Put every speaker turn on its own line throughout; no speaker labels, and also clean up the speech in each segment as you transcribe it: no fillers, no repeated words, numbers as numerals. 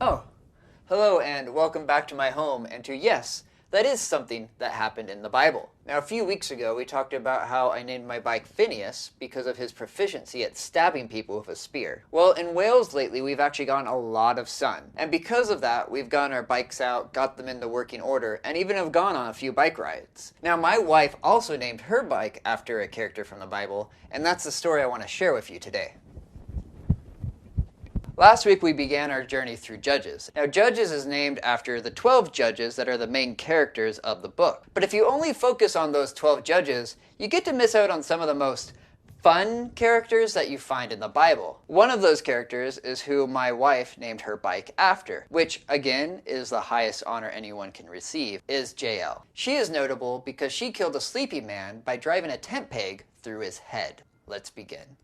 Oh, hello and welcome back to my home and to yes, that is something that happened in the Bible. Now, a few weeks ago, we talked about how I named my bike Phineas because of his proficiency at stabbing people with a spear. Well, in Wales lately, we've actually gotten a lot of sun. And because of that, we've gotten our bikes out, got them into working order, and even have gone on a few bike rides. Now, my wife also named her bike after a character from the Bible, and that's the story I want to share with you today. Last week we began our journey through Judges. Now Judges is named after the 12 judges that are the main characters of the book. But if you only focus on those 12 judges, you get to miss out on some of the most fun characters that you find in the Bible. One of those characters is who my wife named her bike after, which again is the highest honor anyone can receive, is Jael. She is notable because she killed a sleepy man by driving a tent peg through his head. Let's begin.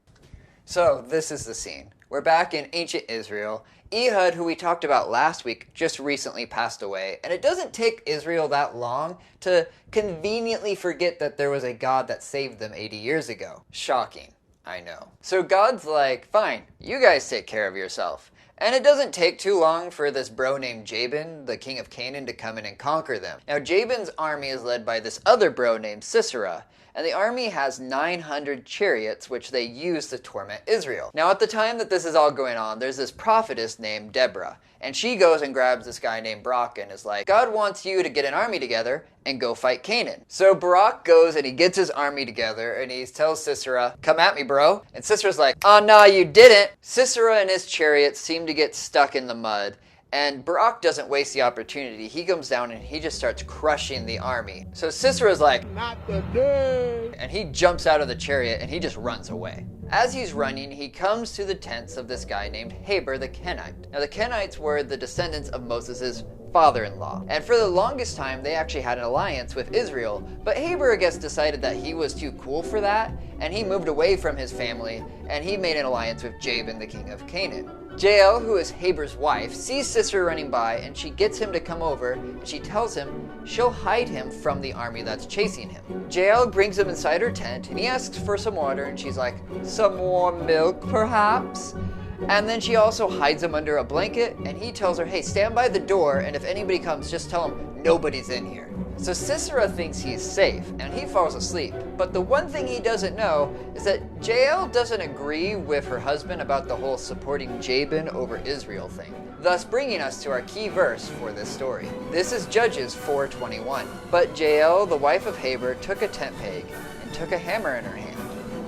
So this is the scene. We're back in ancient Israel. Ehud, who we talked about last week, just recently passed away, and it doesn't take Israel that long to conveniently forget that there was a God that saved them 80 years ago. Shocking, I know. So God's like, fine, you guys take care of yourself. And it doesn't take too long for this bro named Jabin, the king of Canaan, to come in and conquer them. Now Jabin's army is led by this other bro named Sisera, and the army has 900 chariots which they use to torment Israel. Now at the time that this is all going on, there's this prophetess named Deborah, and she goes and grabs this guy named Barak and is like, God wants you to get an army together and go fight Canaan. So Barak goes and he gets his army together and he tells Sisera, come at me, bro. And Sisera's like, oh no, you didn't. Sisera and his chariots seem to get stuck in the mud. And Barak doesn't waste the opportunity. He comes down and he just starts crushing the army. So Sisera's like, not today. And he jumps out of the chariot and he just runs away. As he's running, he comes to the tents of this guy named Heber the Kenite. Now the Kenites were the descendants of Moses' father-in-law. And for the longest time, they actually had an alliance with Israel. But Heber, I guess, decided that he was too cool for that. And he moved away from his family and he made an alliance with Jabin, the king of Canaan. Jael, who is Heber's wife, sees Sisera running by and she gets him to come over and she tells him she'll hide him from the army that's chasing him. Jael brings him inside her tent and he asks for some water and she's like, some more milk perhaps? And then she also hides him under a blanket and he tells her, hey, stand by the door and if anybody comes, just tell them nobody's in here. So Sisera thinks he's safe and he falls asleep. But the one thing he doesn't know is that Jael doesn't agree with her husband about the whole supporting Jabin over Israel thing, thus bringing us to our key verse for this story. This is Judges 4:21. But Jael, the wife of Heber, took a tent peg and took a hammer in her hand.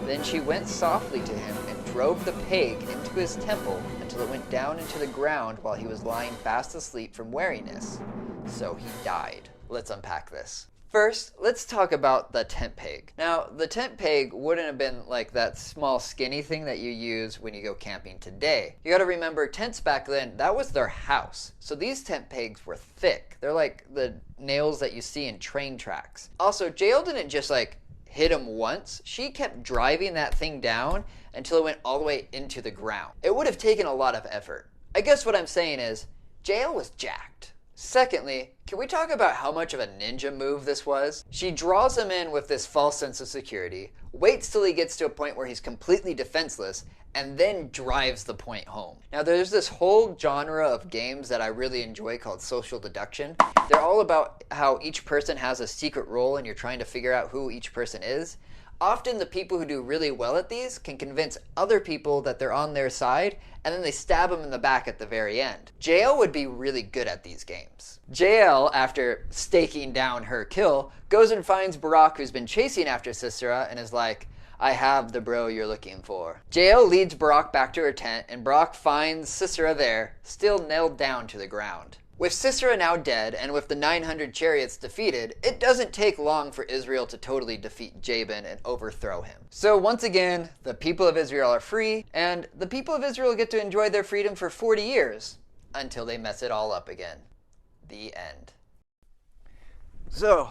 Then she went softly to him and drove the peg into his temple until it went down into the ground while he was lying fast asleep from weariness. So he died. Let's unpack this. First, let's talk about the tent peg. Now, the tent peg wouldn't have been like that small skinny thing that you use when you go camping today. You gotta remember, tents back then, that was their house. So these tent pegs were thick. They're like the nails that you see in train tracks. Also, Jael didn't just like hit him once. She kept driving that thing down until it went all the way into the ground. It would have taken a lot of effort. I guess what I'm saying is, Jael was jacked. Secondly, can we talk about how much of a ninja move this was? She draws him in with this false sense of security, waits till he gets to a point where he's completely defenseless, and then drives the point home. Now there's this whole genre of games that I really enjoy called social deduction. They're all about how each person has a secret role and you're trying to figure out who each person is. Often the people who do really well at these can convince other people that they're on their side, and then they stab them in the back at the very end. Jael would be really good at these games. Jael, after staking down her kill, goes and finds Barak, who's been chasing after Sisera, and is like, I have the bro you're looking for. Jael leads Barak back to her tent, and Barak finds Sisera there, still nailed down to the ground. With Sisera now dead, and with the 900 chariots defeated, it doesn't take long for Israel to totally defeat Jabin and overthrow him. So once again, the people of Israel are free, and the people of Israel get to enjoy their freedom for 40 years, until they mess it all up again. The end. So,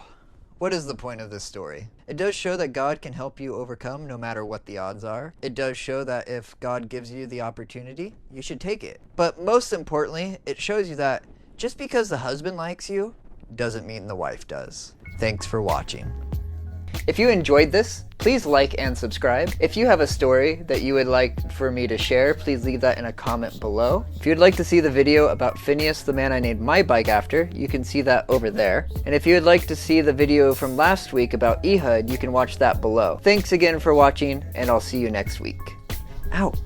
what is the point of this story? It does show that God can help you overcome no matter what the odds are. It does show that if God gives you the opportunity, you should take it. But most importantly, it shows you that just because the husband likes you, doesn't mean the wife does. Thanks for watching. If you enjoyed this, please like and subscribe. If you have a story that you would like for me to share, please leave that in a comment below. If you'd like to see the video about Phineas, the man I named my bike after, you can see that over there. And if you would like to see the video from last week about Ehud, you can watch that below. Thanks again for watching, and I'll see you next week. Out.